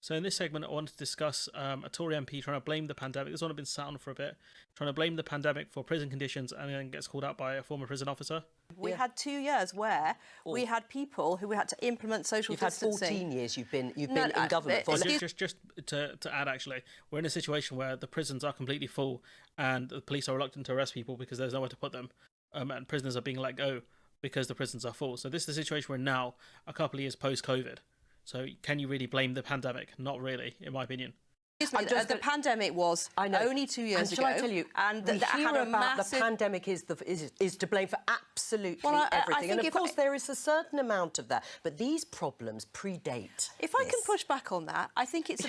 So in this segment, I wanted to discuss a Tory MP trying to blame the pandemic. This one had been sat on for a bit, trying to blame the pandemic for prison conditions, and then gets called out by a former prison officer. We had 2 years where we had people who had to implement social distancing. You've had 14 years you've been in government for. Just to add, actually, we're in a situation where the prisons are completely full and the police are reluctant to arrest people because there's nowhere to put them, and prisoners are being let go because the prisons are full. So this is the situation we're in now, a couple of years post-COVID. So can you really blame the pandemic? Not really, in my opinion. The pandemic was only 2 years ago. Shall I tell you, and we hear about the pandemic is to blame for absolutely everything. And of course there is a certain amount of that, but these problems predate. If I can push back on that, I think it's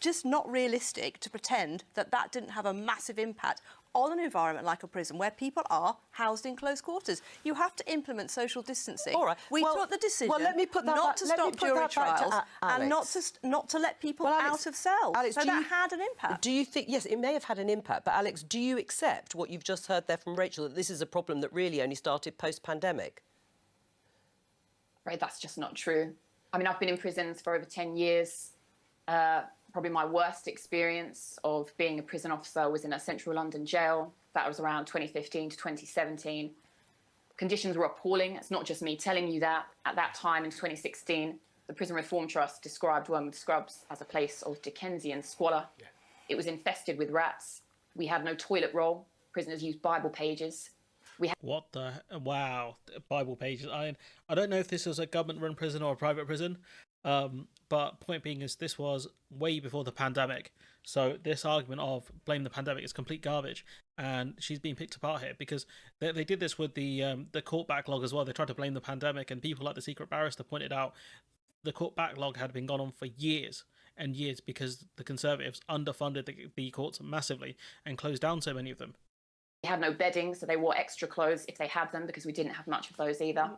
just not realistic to pretend that that didn't have a massive impact on an environment like a prison where people are housed in close quarters. You have to implement social distancing. All right. We took the decision not to stop jury trials and not to let people out of cells. Alex, so that had an impact. Do you think, yes, it may have had an impact, but Alex, do you accept what you've just heard there from Rachel, that this is a problem that really only started post-pandemic? Right, that's just not true. I mean, I've been in prisons for over 10 years. Probably my worst experience of being a prison officer was in a central London jail. That was around 2015 to 2017. Conditions were appalling. It's not just me telling you that. At that time in 2016, the Prison Reform Trust described Wormwood Scrubs as a place of Dickensian squalor. Yeah. It was infested with rats. We had no toilet roll. Prisoners used Bible pages. Wow, Bible pages. I don't know if this was a government-run prison or a private prison. But point being is this was way before the pandemic. So this argument of blame the pandemic is complete garbage. And she's being picked apart here because they did this with the court backlog as well. They tried to blame the pandemic, and people like the secret barrister pointed out the court backlog had been gone on for years and years because the Conservatives underfunded the courts massively and closed down so many of them. We had no bedding, so they wore extra clothes if they had them because we didn't have much of those either.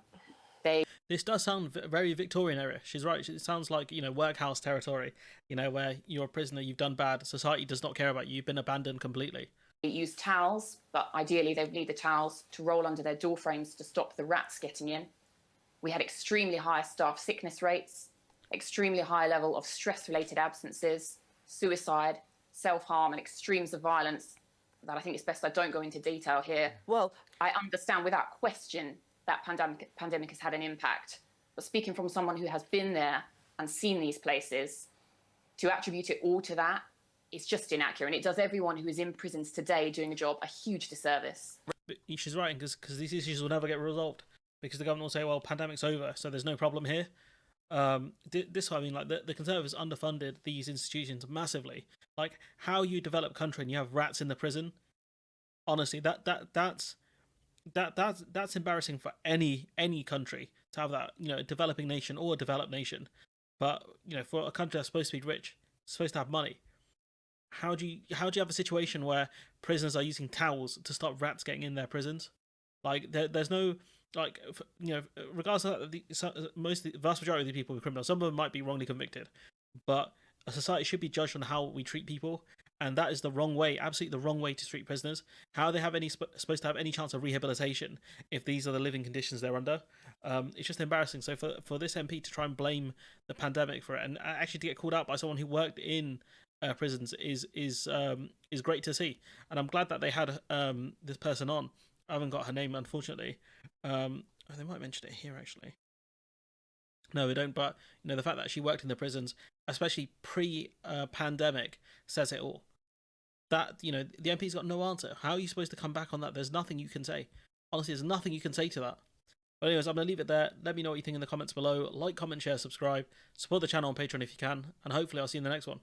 This does sound very Victorian era. She's right. It sounds like, workhouse territory, where you're a prisoner, you've done bad, society does not care about you, you've been abandoned completely. They use towels, but ideally they would need the towels to roll under their door frames to stop the rats getting in. We had extremely high staff sickness rates, extremely high level of stress-related absences, suicide, self-harm and extremes of violence that I think it's best I don't go into detail here. Well, I understand without question that pandemic has had an impact. But speaking from someone who has been there and seen these places, to attribute it all to that is just inaccurate. And it does everyone who is in prisons today doing a job a huge disservice. But she's right, because these issues will never get resolved. Because the government will say, well, pandemic's over, so there's no problem here. This, I mean, like the Conservatives underfunded these institutions massively. Like, how you develop a country and you have rats in the prison, honestly, that's embarrassing for any country to have that, a developing nation or a developed nation. But for a country that's supposed to be rich, supposed to have money, how do you have a situation where prisoners are using towels to stop rats getting in their prisons? Like there's no regardless of that, the vast majority of the people are criminals. Some of them might be wrongly convicted, but a society should be judged on how we treat people. And that is the wrong way, absolutely the wrong way to treat prisoners. How are they supposed to have any chance of rehabilitation if these are the living conditions they're under? It's just embarrassing. So for this MP to try and blame the pandemic for it, and actually to get called out by someone who worked in prisons is great to see. And I'm glad that they had this person on. I haven't got her name, unfortunately. They might mention it here, actually. No, we don't. But the fact that she worked in the prisons, especially pre-pandemic, says it all. That the MP's got no answer. How are you supposed to come back on that? There's nothing you can say. Honestly, there's nothing you can say to that. But anyways, I'm gonna leave it there. Let me know what you think in the comments below. Like, comment, share, subscribe. Support the channel on Patreon if you can, and hopefully I'll see you in the next one.